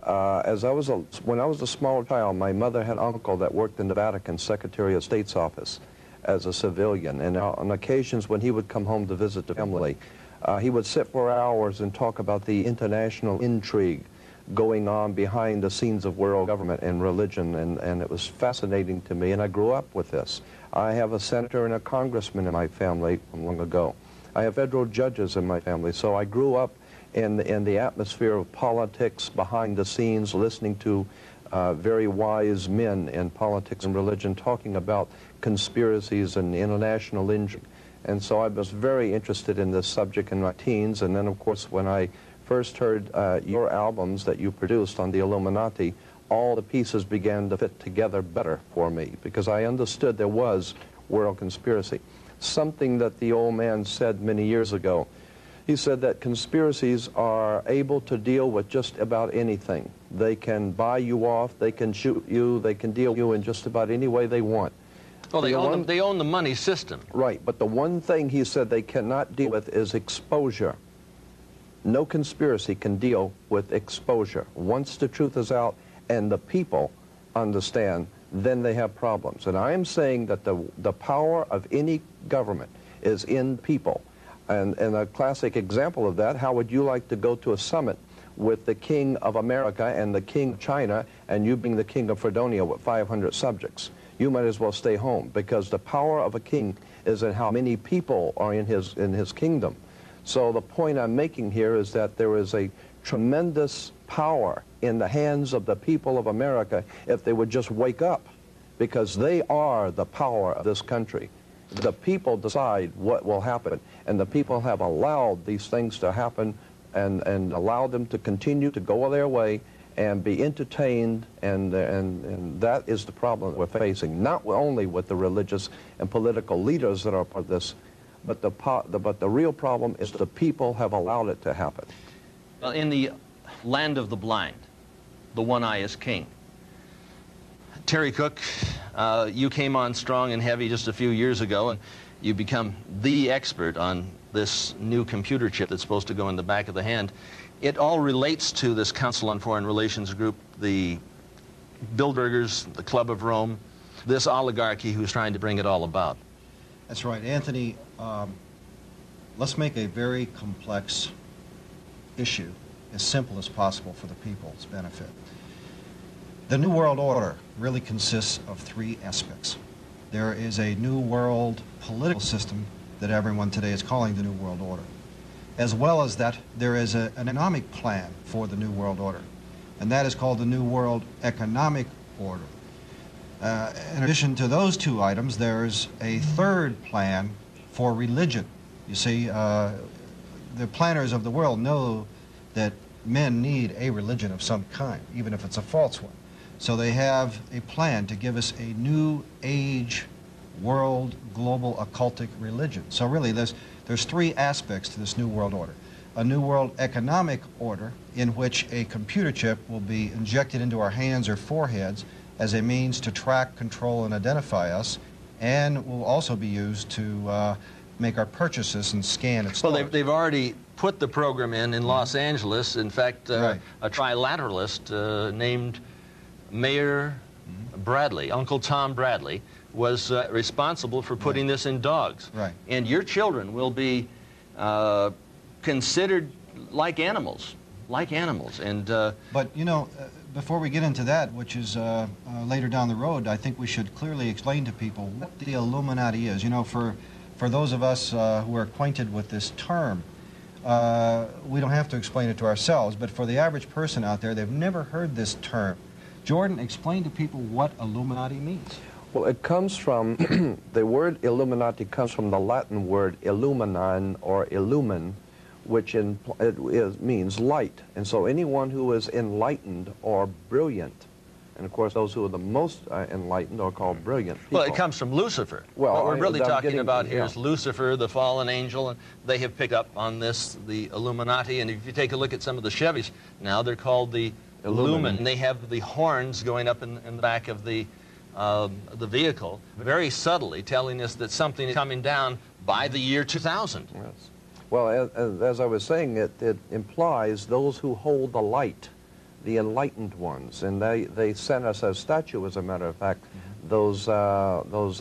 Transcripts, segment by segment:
When I was a small child, my mother had an uncle that worked in the Vatican Secretary of State's office as a civilian, and on occasions when he would come home to visit the family, he would sit for hours and talk about the international intrigue going on behind the scenes of world government and religion, and it was fascinating to me, and I grew up with this. I have a senator and a congressman in my family from long ago. I have federal judges in my family, so I grew up in the atmosphere of politics behind the scenes, listening to very wise men in politics and religion talking about conspiracies and international intrigue. And so I was very interested in this subject in my teens, and then of course when I first heard your albums that you produced on the Illuminati, all the pieces began to fit together better for me, because I understood there was world conspiracy. Something that the old man said many years ago. He said that conspiracies are able to deal with just about anything. They can buy you off, they can shoot you, they can deal with you in just about any way they want. Well, they own the money system. Right, but the one thing he said they cannot deal with is exposure. No conspiracy can deal with exposure. Once the truth is out and the people understand, then they have problems. And I am saying that the power of any government is in people. And a classic example of that, how would you like to go to a summit with the King of America and the King of China, and you being the King of Fredonia with 500 subjects? You might as well stay home, because the power of a king is in how many people are in his kingdom. So the point I'm making here is that there is a tremendous power in the hands of the people of America if they would just wake up, because they are the power of this country. The people decide what will happen, and the people have allowed these things to happen and allowed them to continue to go their way and be entertained, and that is the problem that we're facing, not only with the religious and political leaders that are part of this, but the real problem is the people have allowed it to happen. Well, in the land of the blind, the one eye is king. Terry Cook, you came on strong and heavy just a few years ago, and you become the expert on this new computer chip that's supposed to go in the back of the hand. It all relates to this Council on Foreign Relations group, the Bilderbergers, the Club of Rome, this oligarchy who's trying to bring it all about. That's right, Anthony. Let's make a very complex issue as simple as possible for the people's benefit. The New World Order really consists of three aspects. There is a New World political system that everyone today is calling the New World Order. As well as that, there is an economic plan for the New World Order, and that is called the New World Economic Order. In addition to those two items, there's a third plan for religion. You see, the planners of the world know that men need a religion of some kind, even if it's a false one. So they have a plan to give us a new age world global occultic religion. So really there's three aspects to this New World Order. A New World Economic Order in which a computer chip will be injected into our hands or foreheads as a means to track, control, and identify us, and will also be used to make our purchases and scan its Well, they've already put the program in Los Angeles. In fact, right. A trilateralist named Mayor Bradley, Uncle Tom Bradley, was responsible for putting this in dogs. Right. And your children will be considered like animals. And but you know, before we get into that, which is later down the road, I think we should clearly explain to people what the Illuminati is. You know, for those of us who are acquainted with this term, we don't have to explain it to ourselves, but for the average person out there, they've never heard this term. Jordan, explain to people what Illuminati means. Well, it comes from, the word Illuminati comes from the Latin word illuminan or illumin, which means light. And so anyone who is enlightened or brilliant, and of course those who are the most enlightened are called brilliant people. Well, it comes from Lucifer. Well, what we're really talking about here is Lucifer, the fallen angel, and they have picked up on this, the Illuminati. And if you take a look at some of the Chevys, now they're called the Illumin. And they have the horns going up in the back of the vehicle, very subtly telling us that something is coming down by the year 2000. Yes. Well, as I was saying, it implies those who hold the light, the enlightened ones, and they sent us a statue, as a matter of fact. Those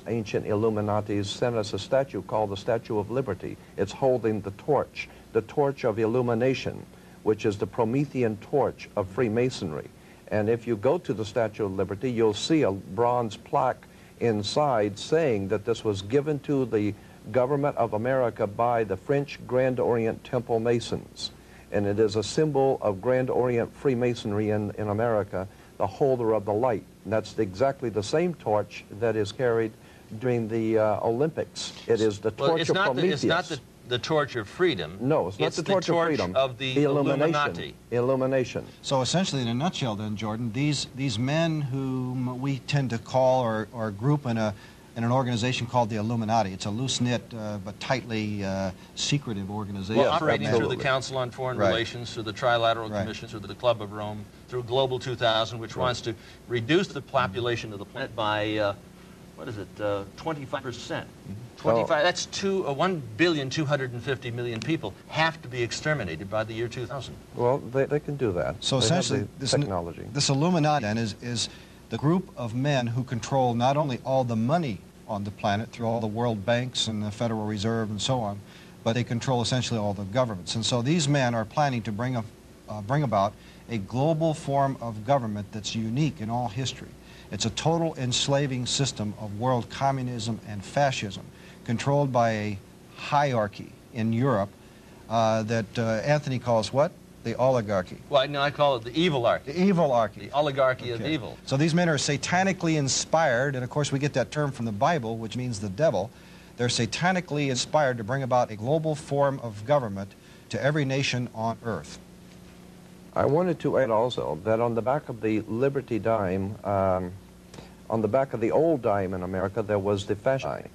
ancient Illuminatis sent us a statue called the Statue of Liberty. It's holding the torch of illumination, which is the Promethean torch of Freemasonry. And if you go to the Statue of Liberty, you'll see a bronze plaque inside saying that this was given to the government of America by the French Grand Orient Temple Masons. And it is a symbol of Grand Orient Freemasonry in America, the holder of the light. And that's exactly the same torch that is carried during the Olympics. It is the torch of Prometheus. It's not the torch of freedom. No, it's not the torch of freedom. Of the Illuminati. Illumination. So essentially, in a nutshell then, Jordan, these men whom we tend to call or group in an organization called the Illuminati. It's a loose-knit but tightly secretive organization. Well, operating through the Council on Foreign Relations, through the Trilateral Commission, through the Club of Rome, through Global 2000, which wants to reduce the population of the planet by, 25%. 25, that's 1,250,000,000 people have to be exterminated by the year 2000. Well, they can do that. So essentially, this technology. This Illuminati then is the group of men who control not only all the money on the planet through all the world banks and the Federal Reserve and so on, but they control essentially all the governments. And so these men are planning to bring about a global form of government that's unique in all history. It's a total enslaving system of world communism and fascism, controlled by a hierarchy in Europe that Anthony calls what? The oligarchy. Well, no, I call it the evilarchy. The evilarchy. The oligarchy of evil. So these men are satanically inspired, and of course we get that term from the Bible, which means the devil. They're satanically inspired to bring about a global form of government to every nation on earth. I wanted to add also that on the back of the Liberty dime, on the back of the old dime in America, there was the fascism,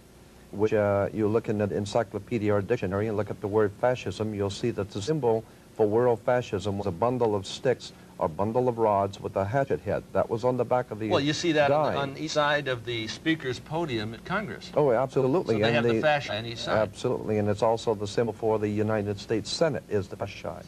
which you look in the encyclopedia or dictionary and look at the word fascism, you'll see that the symbol for world fascism was a bundle of sticks or bundle of rods with a hatchet head. That was on the back of the Well, you see that dime. on each side of the speaker's podium at Congress. Oh, absolutely. So they have the fascism on each side. Absolutely, and it's also the symbol for the United States Senate is the fascism.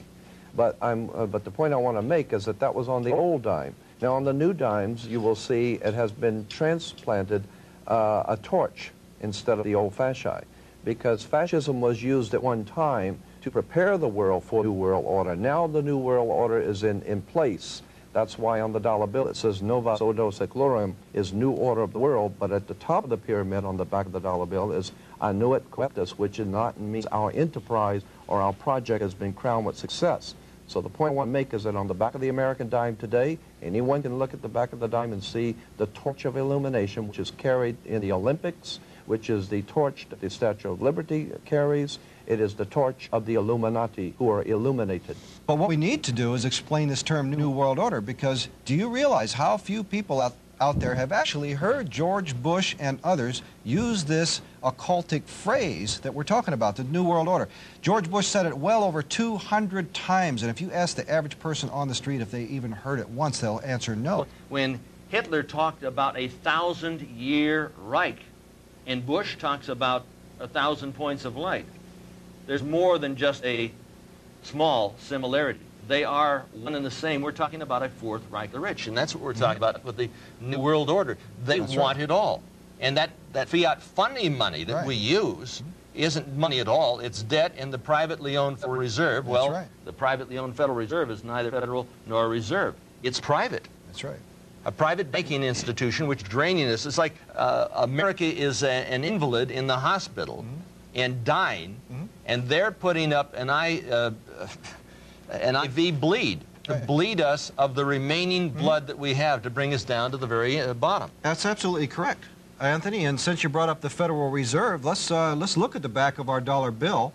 But the point I want to make is that was on the old dime. Now, on the new dimes, you will see it has been transplanted a torch instead of the old fascism, because fascism was used at one time to prepare the world for the New World Order. Now the New World Order is in place. That's why on the dollar bill it says Novus Ordo Seclorum is New Order of the World, but at the top of the pyramid on the back of the dollar bill is Annuit Coeptus, which is not means our enterprise or our project has been crowned with success. So the point I want to make is that on the back of the American dime today, anyone can look at the back of the dime and see the torch of illumination, which is carried in the Olympics, which is the torch that the Statue of Liberty carries. It is the torch of the Illuminati who are illuminated. But what we need to do is explain this term New World Order, because do you realize how few people out there have actually heard George Bush and others use this occultic phrase that we're talking about, the New World Order? George Bush said it well over 200 times, and if you ask the average person on the street if they even heard it once, they'll answer no. When Hitler talked about a 1,000-year Reich, and Bush talks about 1,000 points of light, there's more than just a small similarity. They are one and the same. We're talking about a Fourth Reich the rich, and that's what we're talking about with the New World Order. They want it all. And that fiat funding money that we use isn't money at all. It's debt in the privately owned Federal Reserve. The privately owned Federal Reserve is neither federal nor a reserve. It's private. That's right. A private banking institution which is draining us. It's like America is an invalid in the hospital and dying, and they're putting up an IV bleed to bleed us of the remaining blood that we have to bring us down to the very bottom. That's absolutely correct, Anthony. And since you brought up the Federal Reserve, let's look at the back of our dollar bill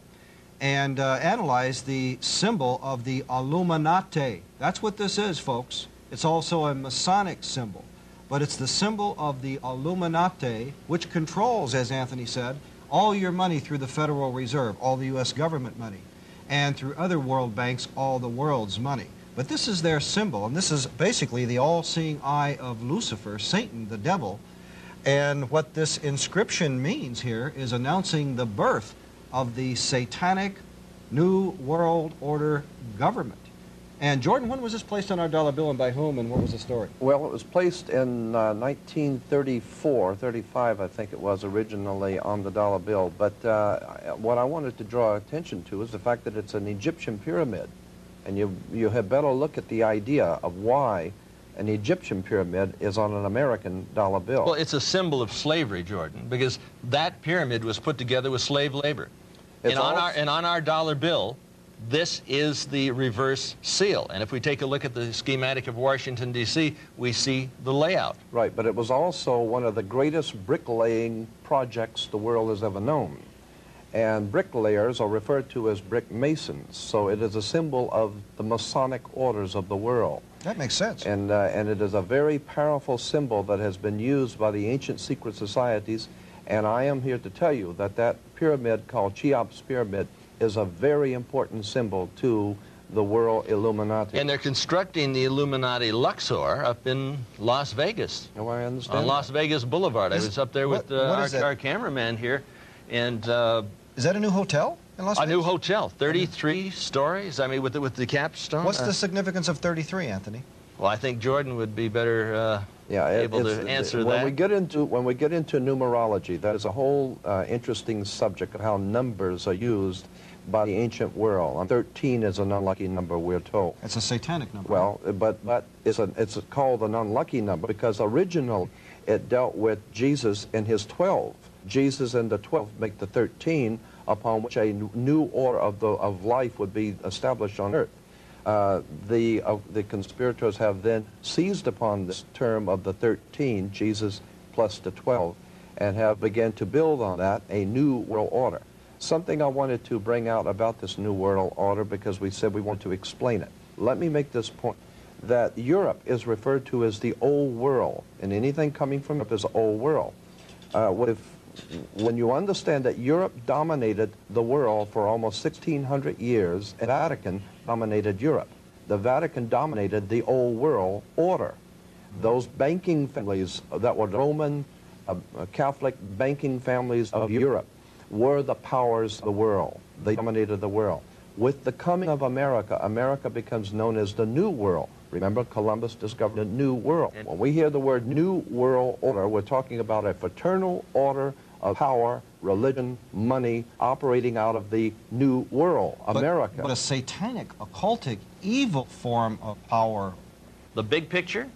and analyze the symbol of the Illuminati. That's what this is, folks. It's also a Masonic symbol, but it's the symbol of the Illuminati, which controls, as Anthony said, all your money through the Federal Reserve, all the U.S. government money, and through other world banks, all the world's money. But this is their symbol, and this is basically the all-seeing eye of Lucifer, Satan, the devil. And what this inscription means here is announcing the birth of the satanic New World Order government. And Jordan, when was this placed on our dollar bill and by whom, and what was the story? Well, it was placed in 1934, 35, I think it was, originally on the dollar bill. But what I wanted to draw attention to is the fact that it's an Egyptian pyramid. And you had better look at the idea of why an Egyptian pyramid is on an American dollar bill. Well, it's a symbol of slavery, Jordan, because that pyramid was put together with slave labor. And on our dollar bill, this is the reverse seal. And if we take a look at the schematic of Washington, D.C., we see the layout. Right, but it was also one of the greatest bricklaying projects the world has ever known. And bricklayers are referred to as brick masons, so it is a symbol of the Masonic orders of the world. That makes sense. And it is a very powerful symbol that has been used by the ancient secret societies, and I am here to tell you that that pyramid called Cheops Pyramid is a very important symbol to the world Illuminati. And they're constructing the Illuminati Luxor up in Las Vegas. Oh, I understand. On Las Vegas Boulevard. I was up there with our cameraman here, and is that a new hotel in Las Vegas? A new hotel, 33 stories. I mean, with the capstone. What's the significance of 33, Anthony? Well, I think Jordan would be better able to answer that. When we get into numerology, that is a whole interesting subject of how numbers are used by the ancient world. 13 is an unlucky number, we're told. It's a satanic number. Well, but it's called an unlucky number because originally it dealt with Jesus and his 12. Jesus and the 12 make the 13, upon which a new order of life would be established on earth. The conspirators have then seized upon this term of the 13, Jesus plus the 12, and have begun to build on that a new world order. Something I wanted to bring out about this new world order, because we said we want to explain it. Let me make this point, that Europe is referred to as the old world, and anything coming from Europe is the old world. When you understand that Europe dominated the world for almost 1,600 years, and the Vatican dominated Europe. The Vatican dominated the old world order. Those banking families that were Roman Catholic banking families of Europe were the powers of the world. They dominated the world. With the coming of America, America becomes known as the New World. Remember, Columbus discovered a new world. When we hear the word New World Order, we're talking about a fraternal order of power, religion, money, operating out of the New World, America. But a satanic, occultic, evil form of power. The big picture,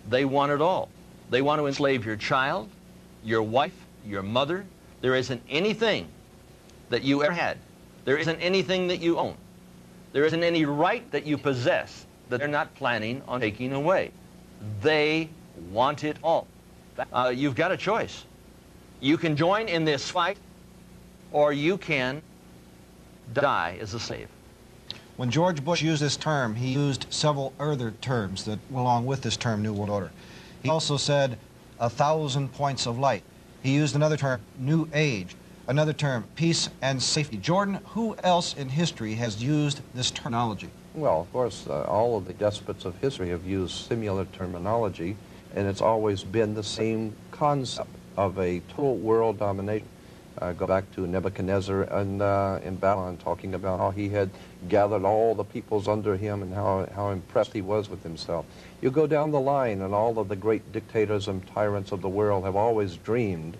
they want it all. They want to enslave your child, your wife, your mother. There isn't anything that you ever had. There isn't anything that you own. There isn't any right that you possess that they're not planning on taking away. They want it all. You've got a choice. You can join in this fight, or you can die as a slave. When George Bush used this term, he used several other terms that went along with this term, New World Order. He also said 1,000 points of light. He used another term, New Age. Another term, peace and safety. Jordan, who else in history has used this terminology? Well, of course, all of the despots of history have used similar terminology, and it's always been the same concept of a total world domination. Go back to Nebuchadnezzar in Babylon, talking about how he had gathered all the peoples under him and how impressed he was with himself. You go down the line, and all of the great dictators and tyrants of the world have always dreamed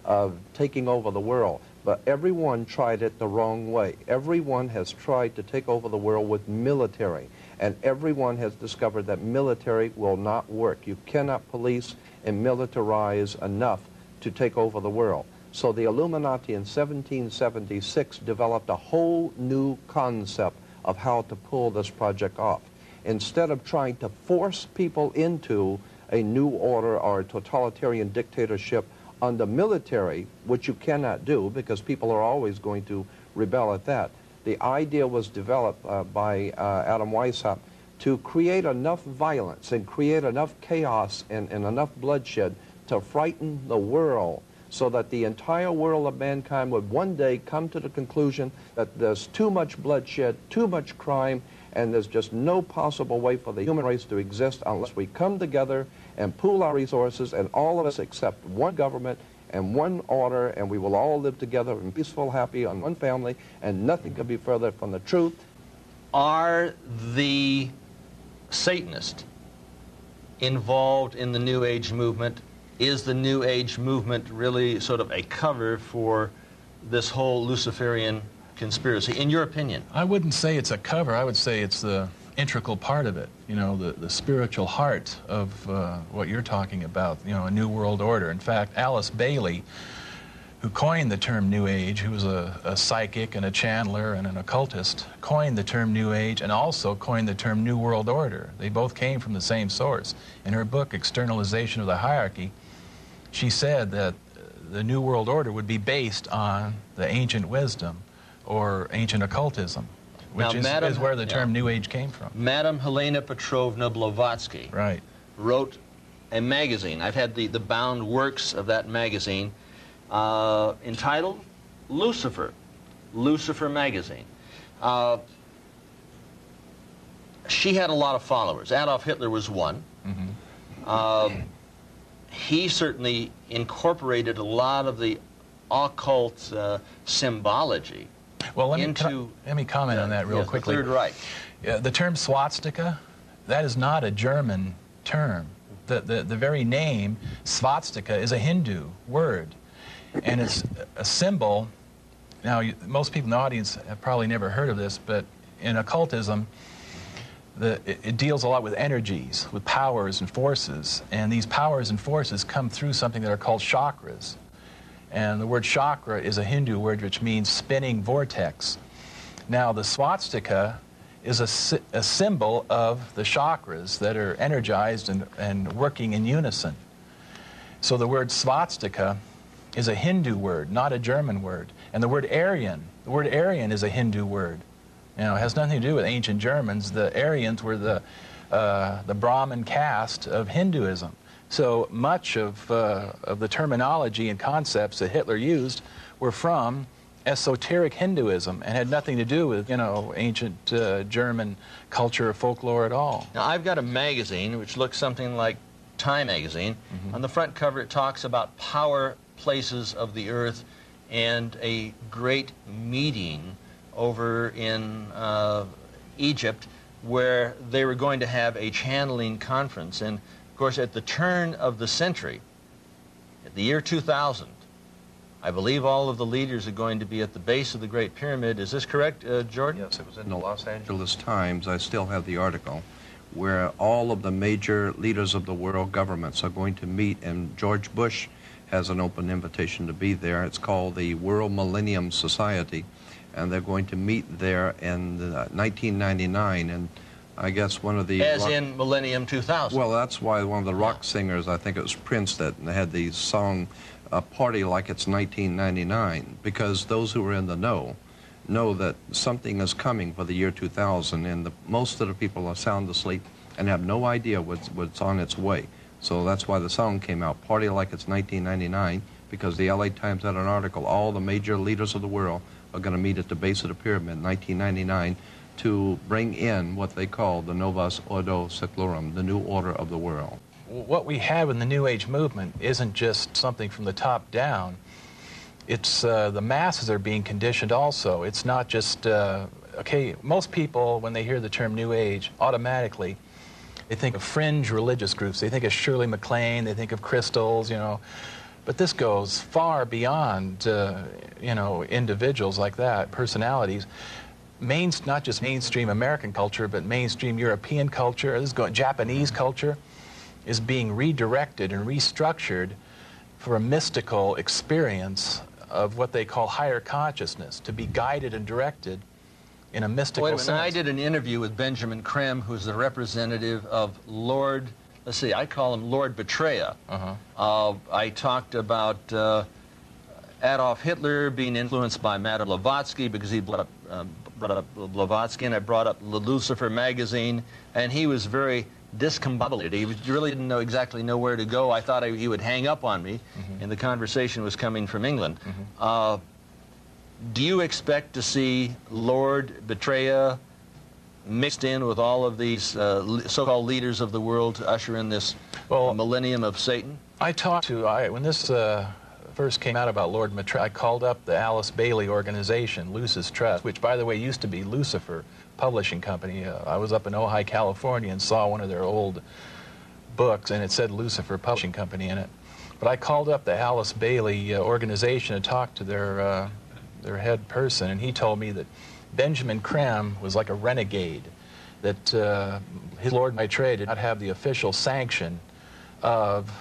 of taking over the world. But everyone tried it the wrong way. Everyone has tried to take over the world with military, and everyone has discovered that military will not work. You cannot police and militarize enough to take over the world. So the Illuminati in 1776 developed a whole new concept of how to pull this project off. Instead of trying to force people into a new order or a totalitarian dictatorship under military, which you cannot do because people are always going to rebel at that, the idea was developed by Adam Weishaupt to create enough violence and create enough chaos and enough bloodshed to frighten the world, so that the entire world of mankind would one day come to the conclusion that there's too much bloodshed, too much crime, and there's just no possible way for the human race to exist unless we come together and pool our resources, and all of us accept one government and one order, and we will all live together in peaceful, happy, on one family, and nothing can be further from the truth. Are the Satanist involved in the New Age movement? Is the New Age movement really sort of a cover for this whole Luciferian conspiracy, in your opinion? I wouldn't say it's a cover. I would say it's the integral part of it, you know, the spiritual heart of what you're talking about, you know, a new world order. In fact, Alice Bailey, who coined the term New Age, who was a psychic and a channeler and an occultist, coined the term New Age and also coined the term New World Order. They both came from the same source. In her book, Externalization of the Hierarchy, she said that the New World Order would be based on the ancient wisdom or ancient occultism, which is where the term New Age came from. Madame Helena Petrovna Blavatsky wrote a magazine. I've had the bound works of that magazine entitled Lucifer, Lucifer magazine. She had a lot of followers. Adolf Hitler was one. He certainly incorporated a lot of the occult symbology. Well, let me comment on that real quickly. The Third Reich. The term swastika, that is not a German term. The very name, swastika, is a Hindu word. And it's a symbol. Now, most people in the audience have probably never heard of this, but in occultism, it deals a lot with energies, with powers and forces. And these powers and forces come through something that are called chakras. And the word chakra is a Hindu word which means spinning vortex. Now, the swastika is a symbol of the chakras that are energized and working in unison. So the word swastika is a Hindu word, not a German word. And the word Aryan is a Hindu word. You know, it has nothing to do with ancient Germans. The Aryans were the Brahmin caste of Hinduism. So much of the terminology and concepts that Hitler used were from esoteric Hinduism and had nothing to do with, you know, ancient German culture or folklore at all. Now, I've got a magazine which looks something like Time magazine. On the front cover, it talks about power places of the earth and a great meeting over in Egypt where they were going to have a channeling conference. And of course, at the turn of the century, at the year 2000, I believe all of the leaders are going to be at the base of the Great Pyramid. Is this correct, Jordan? Yes, it was in the Los Angeles Times. I still have the article, where all of the major leaders of the world governments are going to meet, and George Bush has an open invitation to be there. It's called the World Millennium Society, and they're going to meet there in 1999, and I guess one of the... As in Millennium 2000. Well, that's why one of the rock singers, I think it was Prince, that had the song Party Like It's 1999, because those who are in the know that something is coming for the year 2000, and most of the people are sound asleep and have no idea what's on its way. So that's why the song came out, Party Like It's 1999, because the LA Times had an article, all the major leaders of the world are going to meet at the base of the pyramid in 1999 to bring in what they call the Novus Ordo Seclorum, the new order of the world. What we have in the New Age movement isn't just something from the top down. It's the masses are being conditioned also. It's not just, okay, most people, when they hear the term New Age, automatically, they think of fringe religious groups. They think of Shirley MacLaine, they think of crystals, you know. But this goes far beyond, you know, individuals like that, personalities. Not just mainstream American culture, but mainstream European culture, Japanese culture, is being redirected and restructured for a mystical experience of what they call higher consciousness, to be guided and directed in a mystical sense. I did an interview with Benjamin Krem, who's the representative of Lord, let's see, I call him Lord Betraya. I talked about Adolf Hitler being influenced by Madame Blavatsky because he brought up Blavatsky, and I brought up the Lucifer magazine, and he was very discombobulated. He really didn't exactly know where to go. I thought he would hang up on me, and the conversation was coming from England. Do you expect to see Lord Betraya mixed in with all of these so-called leaders of the world to usher in this millennium of Satan? I talked to, when this first came out about Lord Betraya, I called up the Alice Bailey organization, Lucis Trust, which, by the way, used to be Lucifer, publishing company. I was up in Ojai, California, and saw one of their old books, and it said Lucifer Publishing Company in it. But I called up the Alice Bailey organization and talked to their head person, and he told me that Benjamin Crumb was like a renegade, that his Lord by trade did not have the official sanction of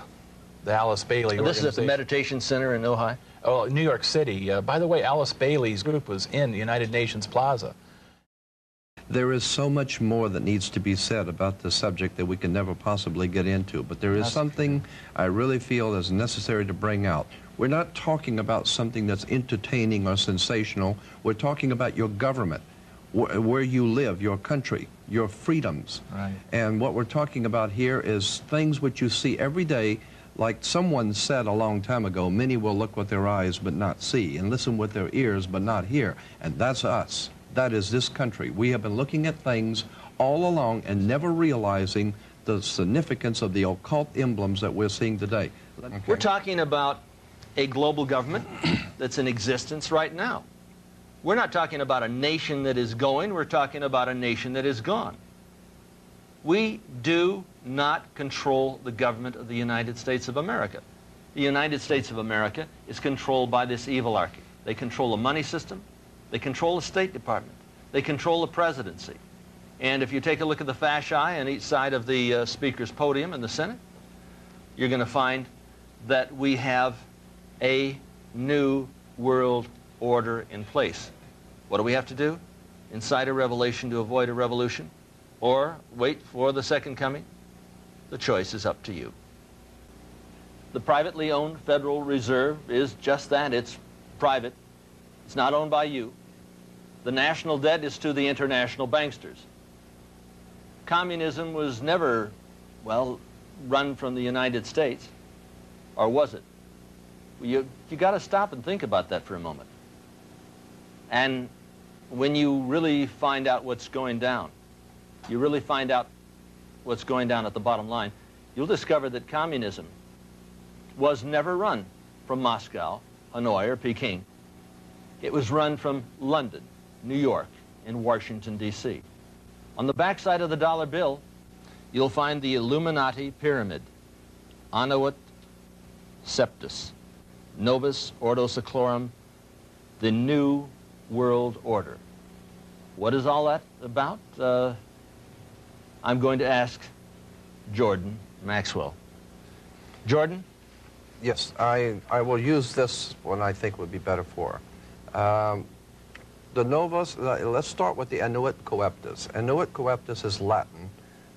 the Alice Bailey and this organization. is at the Meditation Center in Ojai? Oh, New York City. By the way, Alice Bailey's group was in the United Nations Plaza. There is so much more that needs to be said about this subject that we can never possibly get into, but there is something I really feel is necessary to bring out. We're not talking about something that's entertaining or sensational. We're talking about your government, where you live, your country, your freedoms. Right. And what we're talking about here is things which you see every day. Like someone said a long time ago, many will look with their eyes but not see, and listen with their ears but not hear. And that's us. That is this country. We have been looking at things all along and never realizing the significance of the occult emblems that we're seeing today. Okay. We're talking about a global government that's in existence right now. We're not talking about a nation that is going, we're talking about a nation that is gone. We do not control the government of the United States of America. The United States of America is controlled by this evilarchy. They control the money system, they control the State Department, they control the presidency. And if you take a look at the fasci on each side of the Speaker's podium in the Senate, you're going to find that we have a new world order in place. What do we have to do? Incite a revelation to avoid a revolution? Or wait for the second coming? The choice is up to you. The privately owned Federal Reserve is just that. It's private. It's not owned by you. The national debt is to the international banksters. Communism was never, well, run from the United States. Or was it? You got to stop and think about that for a moment. And when you really find out what's going down, you really find out what's going down at the bottom line, you'll discover that communism was never run from Moscow, Hanoi, or Peking. It was run from London, New York, and Washington, D.C. On the backside of the dollar bill, you'll find the Illuminati pyramid, Annuit Septus, Novus Ordo Seclorum, the New World Order. What is all that about? I'm going to ask Jordan Maxwell. Jordan? Yes, I will use this one I think would be better for. The Novus, let's start with the Annuit Coeptus. Annuit Coeptus is Latin,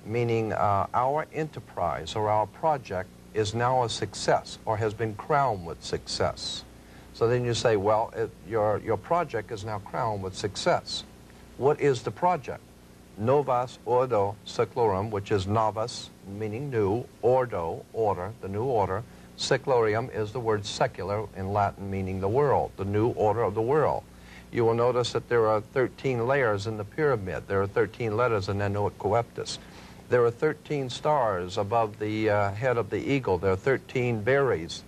meaning our enterprise or our project is now a success or has been crowned with success. So then you say, well, your project is now crowned with success. What is the project? Novus Ordo Seclorum, which is novus, meaning new, ordo, order, the new order. Seclorium is the word secular in Latin, meaning the world, the new order of the world. You will notice that there are 13 layers in the pyramid. There are 13 letters in Annuit Coeptus. There are 13 stars above the head of the eagle. There are 13 berries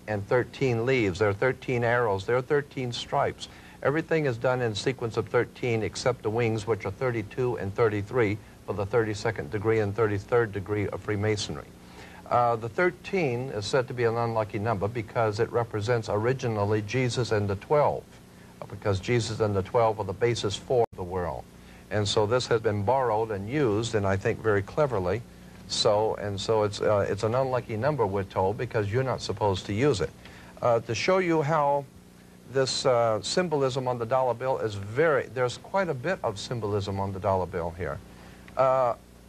and 13 leaves. There are 13 arrows. There are 13 stripes. Everything is done in sequence of 13 except the wings, which are 32 and 33 for the 32nd degree and 33rd degree of Freemasonry. The 13 is said to be an unlucky number because it represents originally Jesus and the 12, because Jesus and the 12 are the basis for the world. And so this has been borrowed and used, and I think very cleverly. So it's an unlucky number, we're told, because you're not supposed to use it. To show you how this symbolism on the dollar bill is there's quite a bit of symbolism on the dollar bill here.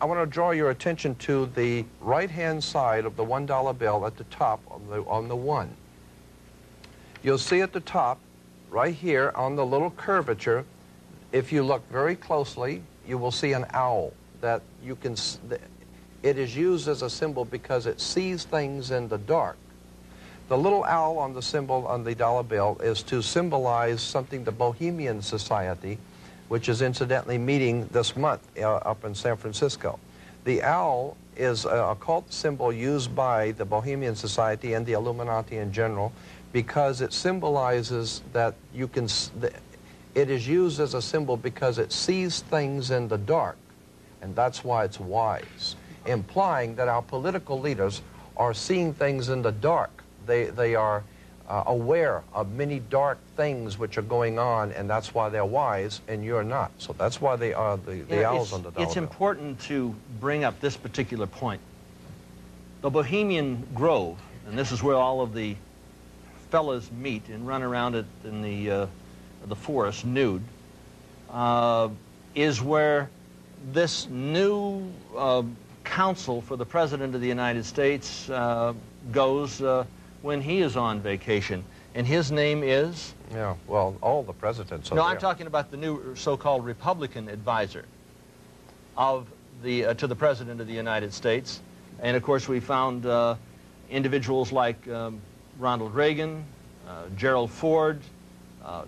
I want to draw your attention to the right-hand side of the $1 bill at the top on the 1. You'll see at the top, right here on the little curvature, if you look very closely, you will see an owl that you can. It is used as a symbol because it sees things in the dark. The little owl on the symbol on the dollar bill is to symbolize something the Bohemian Society, which is incidentally meeting this month up in San Francisco. The owl is an occult symbol used by the Bohemian Society and the Illuminati in general because it symbolizes that you can, It is used as a symbol because it sees things in the dark, and that's why it's wise, implying that our political leaders are seeing things in the dark. They are aware of many dark things which are going on, and that's why they're wise, and you're not. So that's why they are the owls on the dollar It's bill. important to bring up this particular point. The Bohemian Grove, and this is where all of the fellas meet and run around it in the forest nude, is where this new counsel for the President of the United States goes when he is on vacation. And his name is? Yeah, well, all the presidents are No, there. I'm talking about the new so-called Republican advisor of the to the President of the United States. And of course we found individuals like Ronald Reagan, Gerald Ford,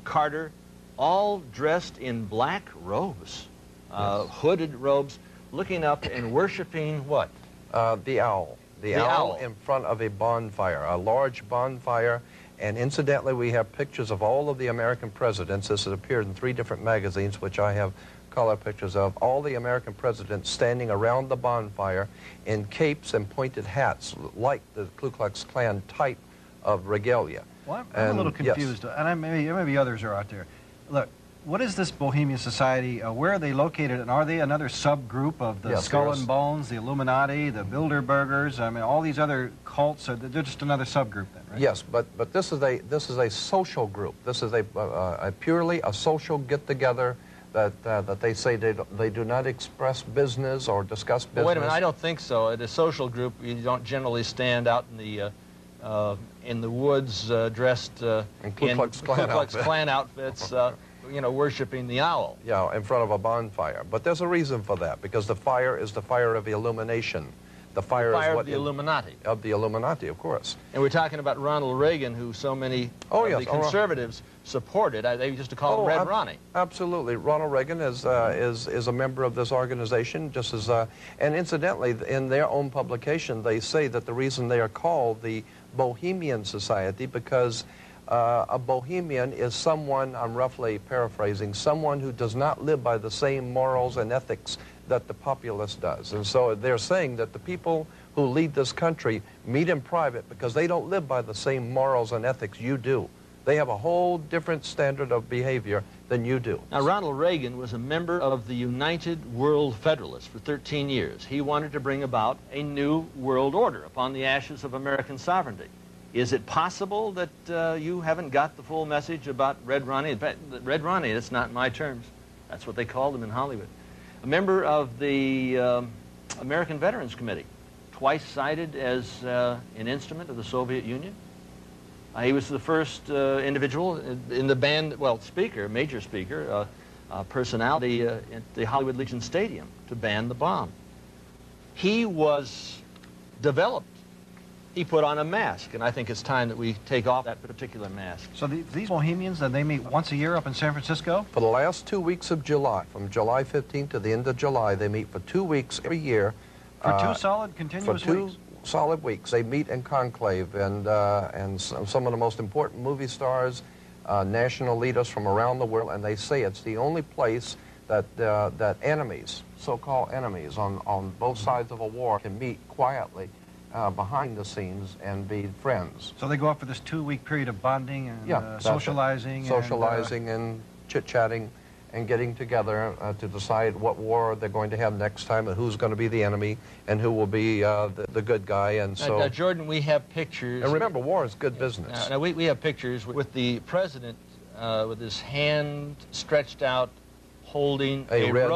Carter, all dressed in black robes, Yes. hooded robes, looking up and worshiping what? The owl. The owl in front of a bonfire, a large bonfire. And incidentally, we have pictures of all of the American presidents. This has appeared in 3 different magazines, which I have color pictures of. All the American presidents standing around the bonfire in capes and pointed hats, like the Ku Klux Klan type of regalia. Well, I'm a little confused, and maybe others are out there. Look, what is this Bohemian Society? Where are they located, and are they another subgroup of the Skull and Bones, the Illuminati, the Bilderbergers? I mean, all these other cults, they're just another subgroup then, right? Yes, but this is a social group. This is a purely a social get-together that they say they do not express business or discuss business. Well, wait a minute, I don't think so. At a social group, you don't generally stand out in the woods dressed in Ku Klux Klan outfits, you know, worshiping the owl. Yeah, in front of a bonfire. But there's a reason for that, because the fire is the fire of illumination. The fire is what of the Illuminati. Of the Illuminati, of course. And we're talking about Ronald Reagan, who so many of the conservatives supported. They used to call him Red Ronnie. Absolutely. Ronald Reagan is a member of this organization, just as and incidentally, in their own publication, they say that the reason they are called the Bohemian Society because a Bohemian is someone, I'm roughly paraphrasing, someone who does not live by the same morals and ethics that the populace does. And so they're saying that the people who lead this country meet in private because they don't live by the same morals and ethics you do. They have a whole different standard of behavior than you do. Now, Ronald Reagan was a member of the United World Federalists for 13 years. He wanted to bring about a new world order upon the ashes of American sovereignty. Is it possible that you haven't got the full message about Red Ronnie? In fact, Red Ronnie, that's not my terms. That's what they called him in Hollywood. A member of the American Veterans Committee, twice cited as an instrument of the Soviet Union. He was the first individual in the band, well, speaker, major speaker, personality at the Hollywood Legion Stadium to ban the bomb. He was developed. He put on a mask, and I think it's time that we take off that particular mask. So these Bohemians, then they meet once a year up in San Francisco? For the last 2 weeks of July, from July 15th to the end of July, they meet for 2 weeks every year. For 2 solid, continuous weeks? Solid weeks. They meet in conclave, and some of the most important movie stars, national leaders from around the world, and they say it's the only place that enemies, so-called enemies on both sides of a war, can meet quietly behind the scenes and be friends. So they go up for this 2-week period of bonding and socializing. Socializing and chit-chatting and getting together to decide what war they're going to have next time and who's going to be the enemy and who will be the good guy. And so, now, Jordan, we have pictures. And remember, war is good business. Now we have pictures with the president with his hand stretched out, holding a red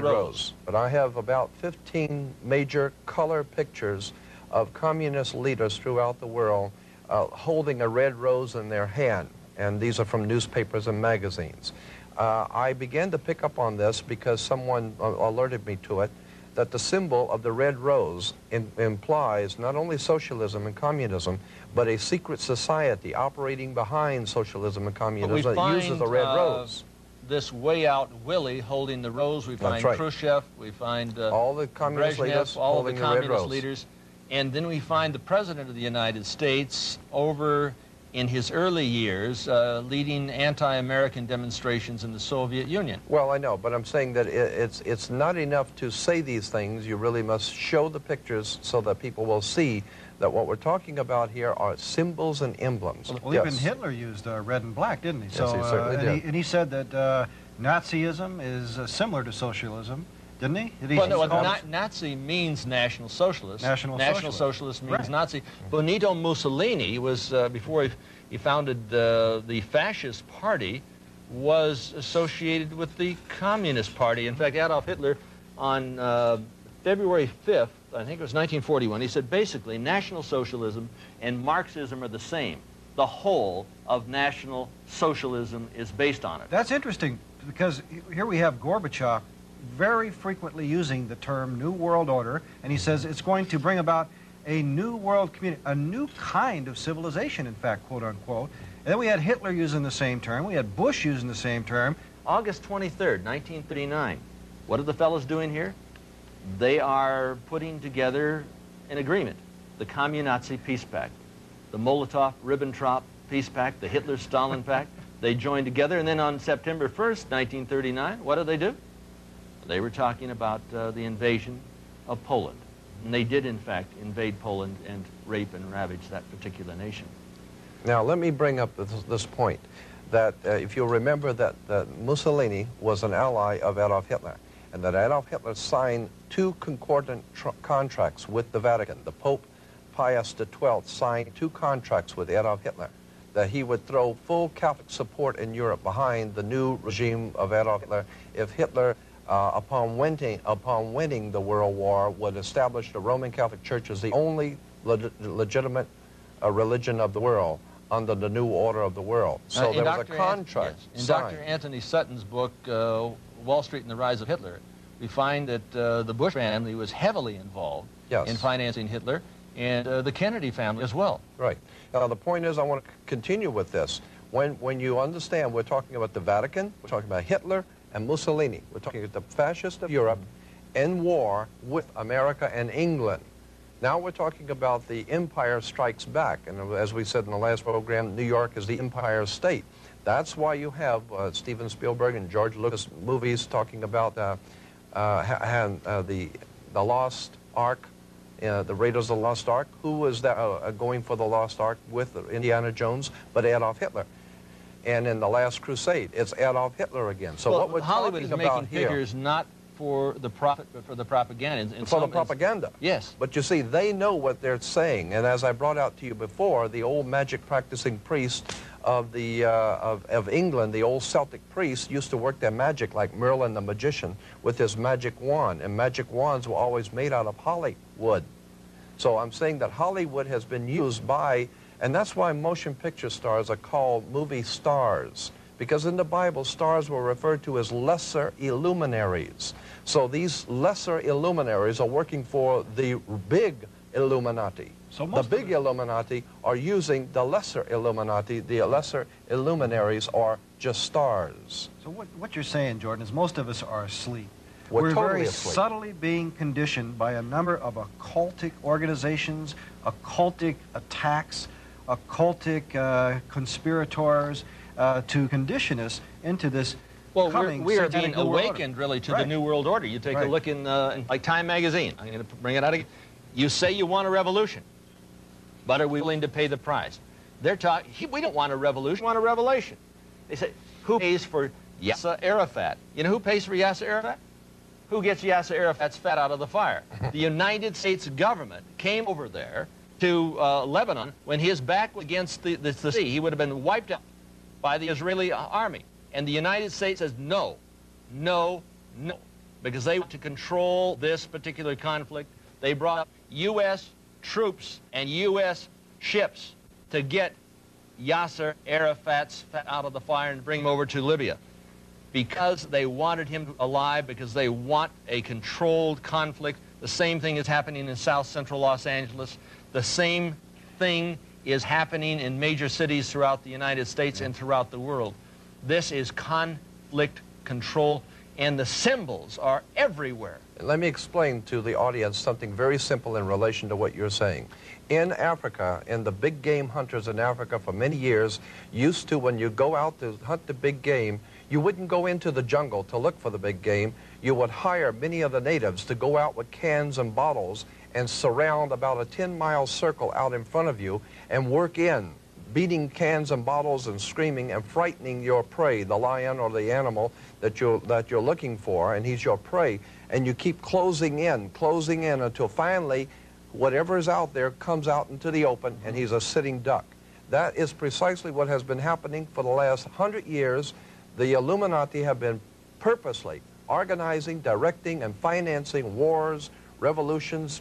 rose. But I have about 15 major color pictures of communist leaders throughout the world holding a red rose in their hand. And these are from newspapers and magazines. I began to pick up on this because someone alerted me to it, that the symbol of the red rose implies not only socialism and communism, but a secret society operating behind socialism and communism that uses the red rose. This way out Willie holding the rose. We find Khrushchev, we find all the communist leaders, all the communist leaders, and then we find the President of the United States over in his early years leading anti-American demonstrations in the Soviet Union. Well, I know, but I'm saying that it's not enough to say these things. You really must show the pictures so that people will see that what we're talking about here are symbols and emblems. Well, even Hitler used red and black, didn't he? Yes, he certainly did. And he said that Nazism is similar to socialism, didn't he? Well, no, Nazi means National Socialist. National Socialist means right. Nazi. Benito Mussolini was, before he founded the Fascist Party, was associated with the Communist Party. In fact, Adolf Hitler, on February 5th, I think it was 1941, he said, basically, National Socialism and Marxism are the same. The whole of National Socialism is based on it. That's interesting, because here we have Gorbachev very frequently using the term New World Order, and he says it's going to bring about a new world community, a new kind of civilization, in fact, quote unquote. And then we had Hitler using the same term, we had Bush using the same term. August 23rd, 1939. What are the fellows doing here? They are putting together an agreement, the Commun-Nazi Peace Pact, the Molotov-Ribbentrop Peace Pact, the Hitler-Stalin Pact. They joined together, and then on September 1st, 1939, what did? They were talking about the invasion of Poland. And they did, in fact, invade Poland and rape and ravage that particular nation. Now, let me bring up this point, that if you'll remember that Mussolini was an ally of Adolf Hitler, and that Adolf Hitler signed two concordant contracts with the Vatican. The Pope Pius XII signed two contracts with Adolf Hitler, that he would throw full Catholic support in Europe behind the new regime of Adolf Hitler if Hitler, upon winning the World War, would establish the Roman Catholic Church as the only legitimate religion of the world under the new order of the world. So there was a contract in signed. Dr. Anthony Sutton's book, Wall Street and the Rise of Hitler, we find that the Bush family was heavily involved in financing Hitler, and the Kennedy family as well. Right. Now, the point is, I want to continue with this. When you understand, we're talking about the Vatican, we're talking about Hitler and Mussolini. We're talking about the fascists of Europe in war with America and England. Now we're talking about the Empire Strikes Back, and as we said in the last program, New York is the Empire State. That's why you have Steven Spielberg and George Lucas movies talking about the Lost Ark, the Raiders of the Lost Ark. Who was that, going for the Lost Ark with Indiana Jones, but Adolf Hitler? And in The Last Crusade, it's Adolf Hitler again. So what we're Hollywood talking is about making here, figures not for the profit, but for the propaganda. for the propaganda. Yes. But you see, they know what they're saying. And as I brought out to you before, the old magic practicing priest of England, the old Celtic priest, used to work their magic like Merlin the magician with his magic wand. And magic wands were always made out of Hollywood. So I'm saying that Hollywood has been used by, and that's why motion picture stars are called movie stars. Because in the Bible, stars were referred to as lesser illuminaries. So these lesser illuminaries are working for the big Illuminati. So the big Illuminati are using the lesser Illuminati. The lesser illuminaries are just stars. So what you're saying, Jordan, is most of us are asleep. We're totally very asleep. subtly being conditioned by a number of occultic organizations, occultic attacks, occultic conspirators to condition us into this coming we are satanic being new world awakened, really, to Right. the New World Order. You take a Right. look in like Time magazine. I'm going to bring it out again. You say you want a revolution, but are we willing to pay the price? They're talking, we don't want a revolution, we want a revelation. They say, who pays for Yasser Arafat? You know who pays for Yasser Arafat? Who gets Yasser Arafat's fat out of the fire? The United States government came over there to Lebanon when his back was against the sea. He would have been wiped out by the Israeli army. And the United States says no, no, no, because they want to control this particular conflict. They brought up U.S. troops and U.S. ships to get Yasser Arafat's fat out of the fire and bring him over to Libya, because they wanted him alive, because they want a controlled conflict. The same thing is happening in South Central Los Angeles. The same thing is happening in major cities throughout the United States and throughout the world. This is conflict control, and the symbols are everywhere. Let me explain to the audience something very simple in relation to what you're saying. In Africa, and the big game hunters in Africa for many years used to, when you go out to hunt the big game, you wouldn't go into the jungle to look for the big game. You would hire many of the natives to go out with cans and bottles and surround about a 10-mile circle out in front of you and work in, beating cans and bottles and screaming and frightening your prey, the lion or the animal that you're looking for, and he's your prey. And you keep closing in until finally whatever is out there comes out into the open and he's a sitting duck. That is precisely what has been happening for the last 100 years. The Illuminati have been purposely organizing, directing, and financing wars, revolutions,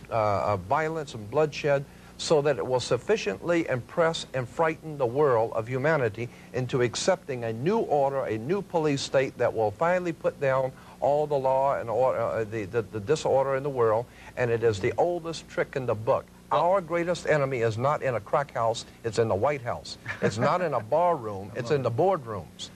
violence and bloodshed, so that it will sufficiently impress and frighten the world of humanity into accepting a new order, a new police state that will finally put down all the law and order, the disorder in the world, and it is the oldest trick in the book. Our greatest enemy is not in a crack house, it's in the White House. It's not in a bar room, it's in the boardrooms.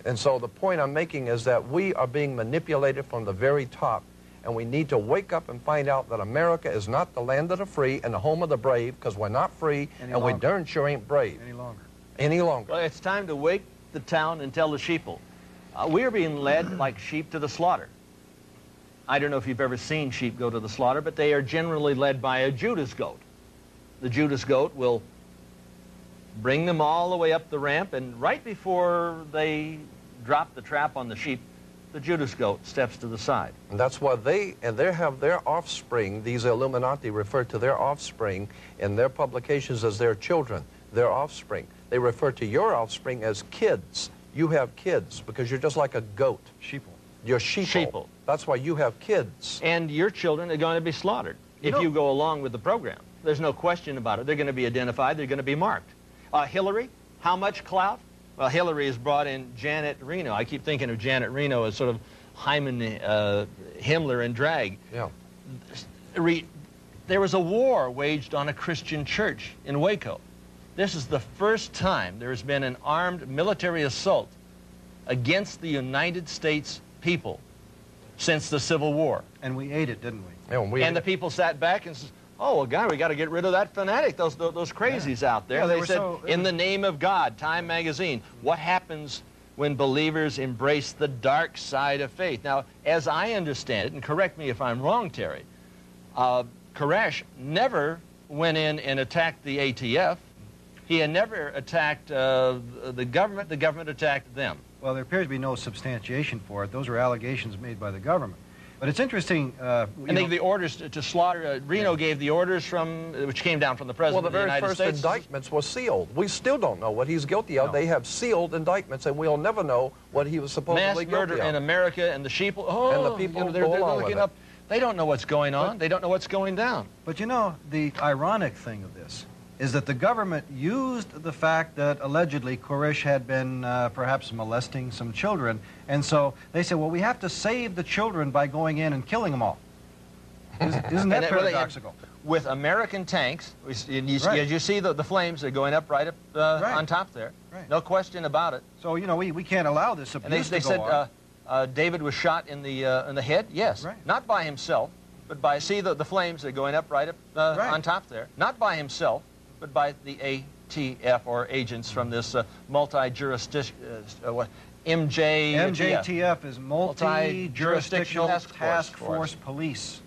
And so the point I'm making is that we are being manipulated from the very top, and we need to wake up and find out that America is not the land of the free and the home of the brave, because we're not free, and we darn sure ain't brave. Any longer. Well, it's time to wake the town and tell the sheeple. We are being led like sheep to the slaughter. I don't know if you've ever seen sheep go to the slaughter, but they are generally led by a Judas goat. The Judas goat will bring them all the way up the ramp, and right before they drop the trap on the sheep, the Judas goat steps to the side. And that's why they have their offspring, these Illuminati refer to their offspring in their publications as their children, their offspring. They refer to your offspring as kids. You have kids because you're just like a goat. Sheeple. You're sheeple. That's why you have kids. And your children are going to be slaughtered if you go along with the program. There's no question about it. They're going to be identified. They're going to be marked. Hillary, how much clout? Well, Hillary has brought in Janet Reno. I keep thinking of Janet Reno as sort of Hyman Himmler in drag. Yeah. There was a war waged on a Christian church in Waco. This is the first time there has been an armed military assault against the United States people since the Civil War. And we ate it, didn't we? Yeah, and the people sat back and said, oh, well, God, we got to get rid of that fanatic, those crazies out there. Yeah, they said, in the name of God, Time magazine, what happens when believers embrace the dark side of faith? Now, as I understand it, and correct me if I'm wrong, Terry, Koresh never went in and attacked the ATF. He had never attacked the government. The government attacked them. Well, there appears to be no substantiation for it. Those are allegations made by the government. But it's interesting. And the orders to slaughter, Reno gave the orders which came down from the President of the United States. Well, the very first indictments were sealed. We still don't know what he's guilty of. No. They have sealed indictments, and we'll never know what he was supposedly guilty of. Mass murder in America, and the sheeple, and the people they're looking up. They don't know what's going on. They don't know what's going down. But you know, the ironic thing of this is that the government used the fact that allegedly Koresh had been perhaps molesting some children, and so they said, well, we have to save the children by going in and killing them all. Isn't that paradoxical? With American tanks, you see the flames are going up right up on top there. Right. No question about it. So, you know, we can't allow this abuse to go on. David was shot in the head, yes. Right. Not by himself, but by, see the flames are going up right up on top there. Not by himself, but by the ATF, or agents from this multi-jurisdiction, MJTF. MJTF is Multi-Jurisdictional Task Force Police.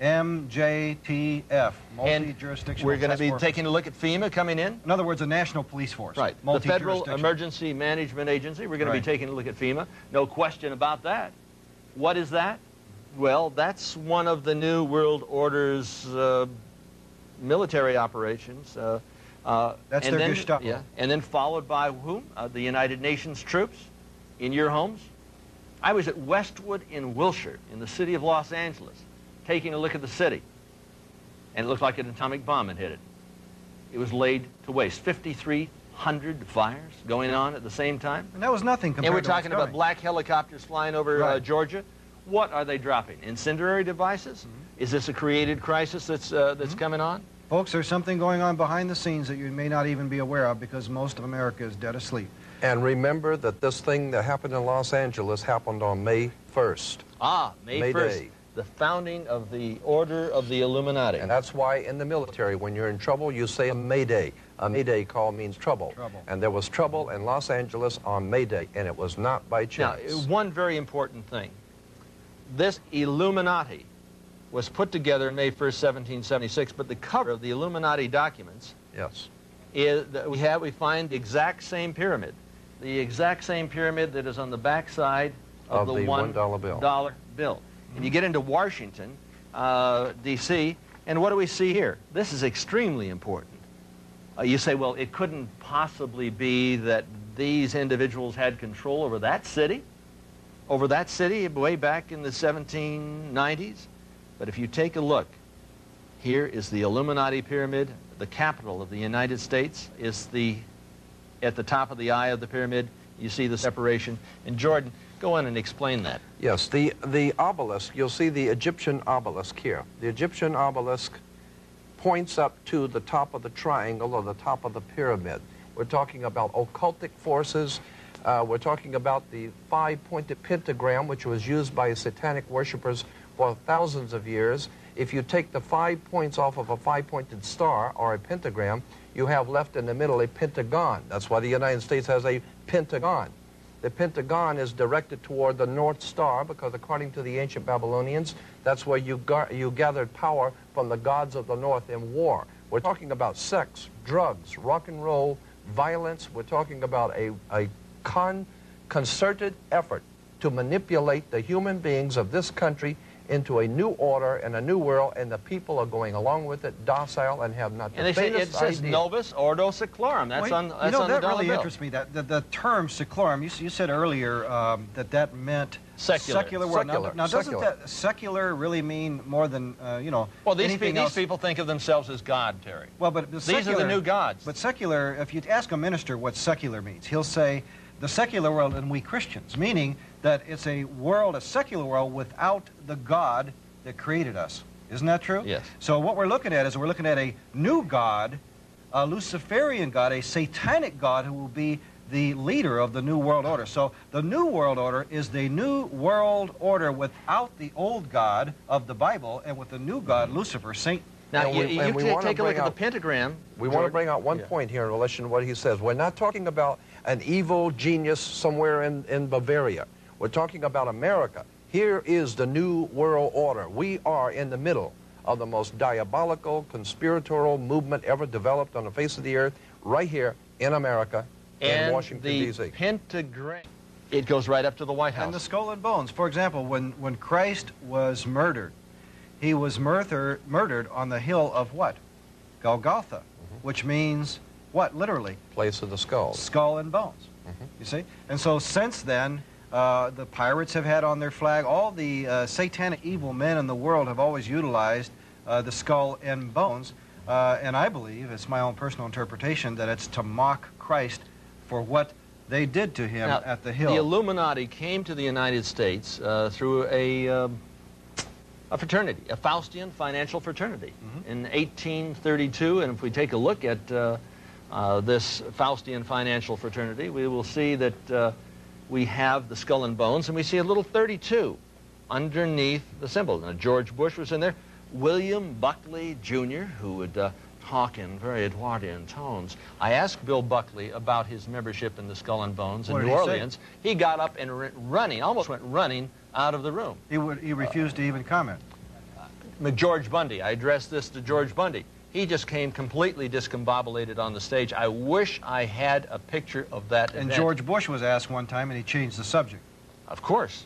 MJTF, Multi-Jurisdictional We're going to be taking a look at FEMA coming in. In other words, a national police force. Right. The Federal Emergency Management Agency. We're going to be taking a look at FEMA. No question about that. What is that? Well, that's one of the New World Order's military operations. That's their Gestapo. Yeah, and then followed by whom? The United Nations troops in your homes. I was at Westwood in Wilshire, in the city of Los Angeles, taking a look at the city, and it looked like an atomic bomb had hit it. It was laid to waste. 5,300 fires going on at the same time. And that was nothing compared to what's talking about black helicopters flying over Georgia. What are they dropping? Incendiary devices? Mm-hmm. Is this a created crisis that's coming on? Folks, there's something going on behind the scenes that you may not even be aware of, because most of America is dead asleep. And remember that this thing that happened in Los Angeles happened on May 1st. Ah, May 1st. Day. the founding of the Order of the Illuminati. And that's why in the military, when you're in trouble, you say a Mayday. A Mayday call means trouble. And there was trouble in Los Angeles on Mayday, and it was not by chance. Now, one very important thing. This Illuminati was put together May 1st, 1776, but the cover of the Illuminati documents Yes. is that we find the exact same pyramid. The exact same pyramid that is on the back side of the $1 bill. And you get into Washington, D.C., and what do we see here? This is extremely important. You say, well, it couldn't possibly be that these individuals had control over that city? Over that city way back in the 1790s? But if you take a look, here is the Illuminati pyramid. The capital of the United States is at the top of the eye of the pyramid. You see the separation. And Jordan, go in and explain that. Yes, the obelisk, you'll see the Egyptian obelisk here. The Egyptian obelisk points up to the top of the triangle or the top of the pyramid. We're talking about occultic forces. We're talking about the five-pointed pentagram, which was used by satanic worshipers for thousands of years. If you take the 5 points off of a five-pointed star or a pentagram, you have left in the middle a pentagon. That's why the United States has a pentagon. The pentagon is directed toward the North Star because according to the ancient Babylonians, that's where you gathered power from the gods of the North in war. We're talking about sex, drugs, rock and roll, violence. We're talking about a concerted effort to manipulate the human beings of this country into a new order and a new world, and the people are going along with it, docile, and have not the And faintest it says idea. Novus Ordo Seclorum. That's on the that dollar really bill. interests me. That the term seclorum. You said earlier that meant Secular. world. Secular. Now doesn't Secular. that secular really mean more than Well, these anything else? people think of themselves as God, Terry. Well, but These secular, are the new gods. But secular, if you ask a minister what secular means, he'll say the secular world and we Christians, meaning that it's a world, a secular world without the God that created us. Isn't that true? Yes. So what we're looking at is we're looking at a new God, a Luciferian God, a satanic God who will be the leader of the New World Order. So the New World Order is the New World Order without the old God of the Bible and with the new God, Lucifer, Satan. Now, And you we wanna take a look bring at the out- pentagram. We want to bring out one point here in relation to what he says. We're not talking about an evil genius somewhere in Bavaria. We're talking about America. Here is the New World Order. We are in the middle of the most diabolical, conspiratorial movement ever developed on the face of the earth, right here in America, in Washington, D.C. And the pentagram, it goes right up to the White House. And the skull and bones. For example, when Christ was murdered, he was murdered on the hill of what? Golgotha, which means what, literally? Place of the skulls. Skull and bones, you see? And so since then, the pirates have had on their flag, all the satanic evil men in the world have always utilized the skull and bones, and I believe, it's my own personal interpretation, that it's to mock Christ for what they did to him Now, at the hill. The Illuminati came to the United States through a fraternity, a Faustian financial fraternity, in 1832. And if we take a look at this Faustian financial fraternity, we will see that we have the skull and bones, and we see a little 32 underneath the symbol. Now, George Bush was in there. William Buckley, Jr., who would talk in very Edwardian tones. I asked Bill Buckley about his membership in the Skull and Bones in What did New he say? Orleans. He got up and running, almost went running out of the room. He refused to even comment. George Bundy, I addressed this to George Bundy. He just came completely discombobulated on the stage. I wish I had a picture of that And event. George Bush was asked one time, and he changed the subject. Of course.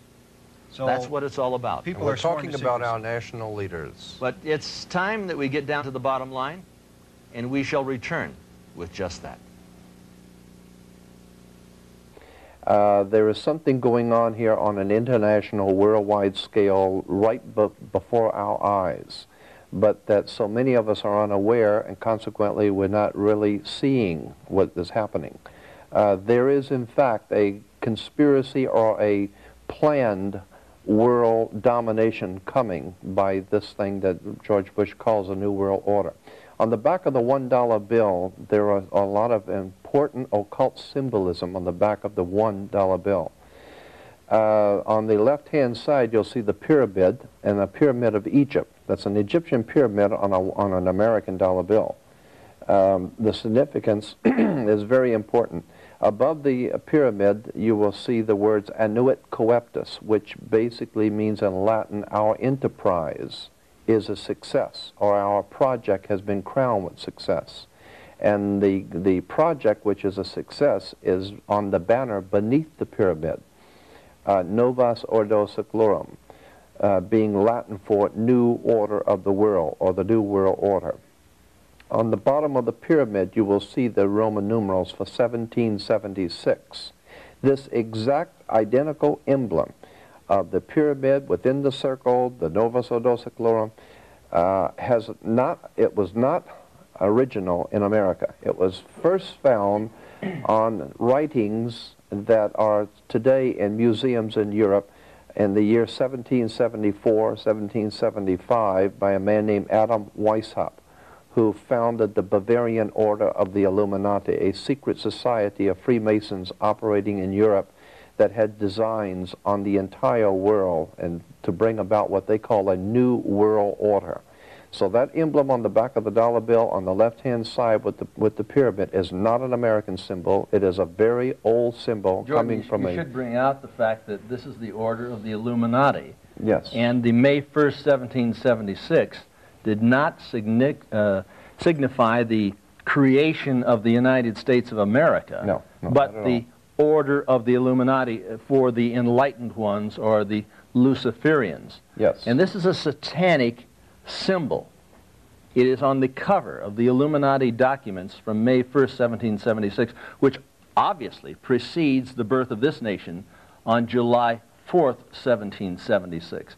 So That's what it's all about. people We're are sworn talking to about secrecy. our national leaders. But it's time that we get down to the bottom line, and we shall return with just that. There is something going on here on an international, worldwide scale right before our eyes, but that so many of us are unaware, and consequently we're not really seeing what is happening. There is, in fact, a conspiracy or a planned world domination coming by this thing that George Bush calls a New World Order. On the back of the $1 bill, there are a lot of important occult symbolism on the back of the $1 bill. On the left-hand side, you'll see the pyramid, and the pyramid of Egypt. That's an Egyptian pyramid on an American dollar bill. The significance is very important. Above the pyramid, you will see the words annuit coeptus, which basically means in Latin, our enterprise is a success, or our project has been crowned with success. And the project, which is a success, is on the banner beneath the pyramid, Novus Ordo Seclorum, being Latin for New Order of the World, or the New World Order. On the bottom of the pyramid, you will see the Roman numerals for 1776. This exact identical emblem of the pyramid within the circle, the Novus Ordo Seclorum, it was not original in America. It was first found on writings that are today in museums in Europe in the year 1774, 1775 by a man named Adam Weishaupt, who founded the Bavarian Order of the Illuminati, a secret society of Freemasons operating in Europe that had designs on the entire world and to bring about what they call a new world order. So that emblem on the back of the dollar bill on the left-hand side with the pyramid is not an American symbol. It is a very old symbol coming from you should bring out the fact that this is the order of the Illuminati. Yes. And the May 1st, 1776 did not signify the creation of the United States of America, no, but the order of the Illuminati for the enlightened ones, or the Luciferians. Yes. And this is a satanic symbol. It is on the cover of the Illuminati documents from May 1st, 1776, which obviously precedes the birth of this nation on July 4th, 1776.